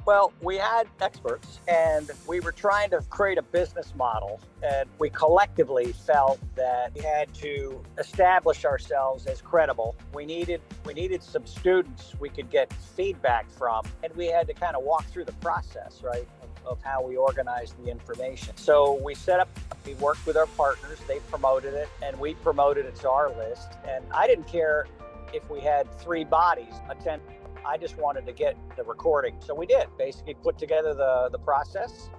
Well, we had experts and we were trying to create a business model, and we collectively felt that we had to establish ourselves as credible. We needed some students we could get feedback from, and we had to kind of walk through the process, right, of how we organized the information. So we worked with our partners, they promoted it, and we promoted it to our list. And I didn't care if we had 3 bodies attend. I just wanted to get the recording. So we did basically put together the process,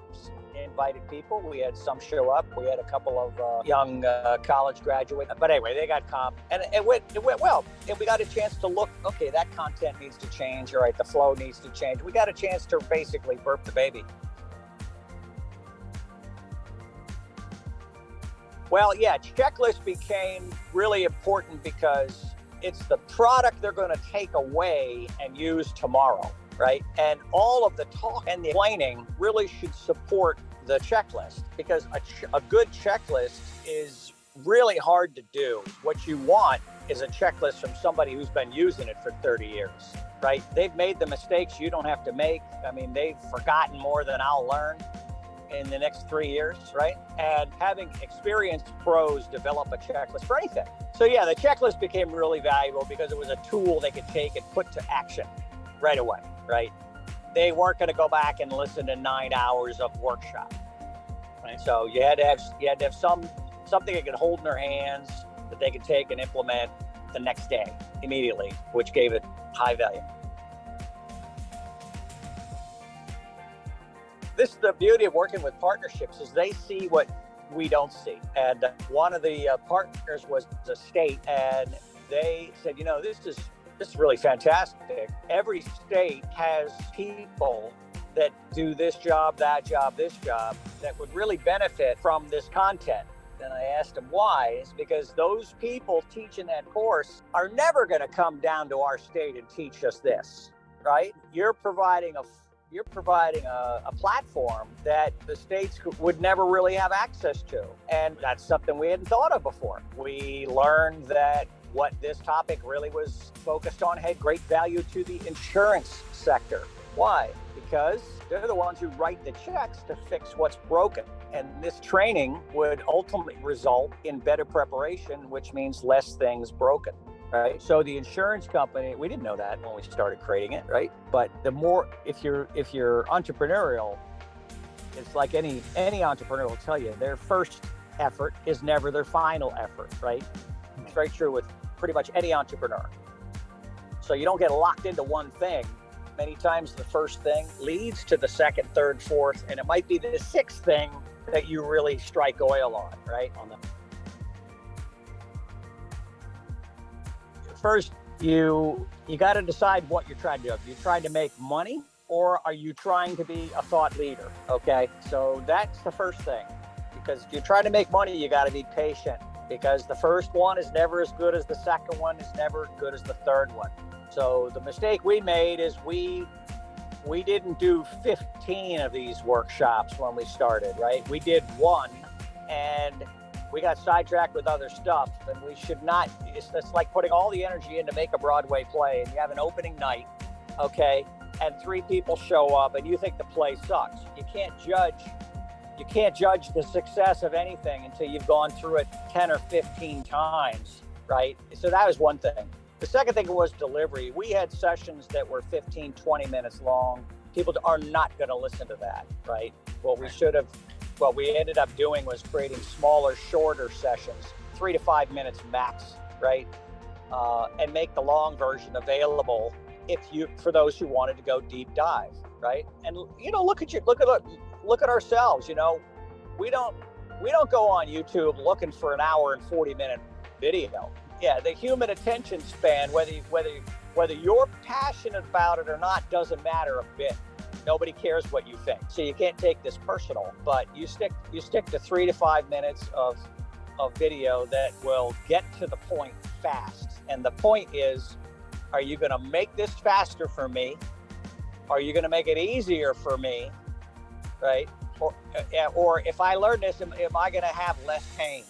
invited people. We had some show up. We had a couple of young college graduates. But anyway, they got comp, and it went well. And we got a chance to look, okay, that content needs to change. All right, the flow needs to change. We got a chance to basically burp the baby. Well, yeah, checklist became really important because it's the product they're going to take away and use tomorrow, right? And all of the talk and the explaining really should support the checklist, because a good checklist is really hard to do. What you want is a checklist from somebody who's been using it for 30 years, right? They've made the mistakes you don't have to make. I mean, they've forgotten more than I'll learn in the next 3 years, right? And having experienced pros develop a checklist for anything. So yeah, the checklist became really valuable because it was a tool they could take and put to action right away, right? They weren't going to go back and listen to 9 hours of workshop, right? So you had to have something they could hold in their hands that they could take and implement the next day immediately, which gave it high value. This is the beauty of working with partnerships, is they see what we don't see. And one of the partners was the state, and they said, this is really fantastic. Every state has people that do this job, that job, this job, that would really benefit from this content. And I asked them why. It's because those people teaching that course are never going to come down to our state and teach us this, right? You're providing a platform that the states would never really have access to. And that's something we hadn't thought of before. We learned that what this topic really was focused on had great value to the insurance sector. Why? Because they're the ones who write the checks to fix what's broken. And this training would ultimately result in better preparation, which means less things broken. Right. So the insurance company, we didn't know that when we started creating it, right? But the more, if you're entrepreneurial, it's like any entrepreneur will tell you, their first effort is never their final effort, right? It's very true with pretty much any entrepreneur. So you don't get locked into one thing. Many times the first thing leads to the second, third, fourth, and it might be the 6th thing that you really strike oil on, right? First, you got to decide what you're trying to do. Are you trying to make money, or are you trying to be a thought leader? Okay, so that's the first thing. Because if you're trying to make money, you got to be patient, because the first one is never as good as the second one, is never as good as the third one. So the mistake we made is we didn't do 15 of these workshops when we started, right? We did one, and we got sidetracked with other stuff, and we should not. It's like putting all the energy in to make a Broadway play, and you have an opening night, okay, and 3 people show up, and you think the play sucks. You can't judge the success of anything until you've gone through it 10 or 15 times, right? So that was one thing. The second thing was delivery. We had sessions that were 15, 20 minutes long. People are not going to listen to that, right? What we ended up doing was creating smaller, shorter sessions, 3 to 5 minutes max, right? And make the long version available for those who wanted to go deep dive, right? And look at ourselves. We don't go on YouTube looking for an hour and 40-minute video. Yeah, the human attention span, whether you're passionate about it or not, doesn't matter a bit. Nobody cares what you think. So you can't take this personal, but you stick to 3 to 5 minutes of video that will get to the point fast. And the point is, are you going to make this faster for me? Are you going to make it easier for me? Right? Or if I learn this, am I going to have less pain?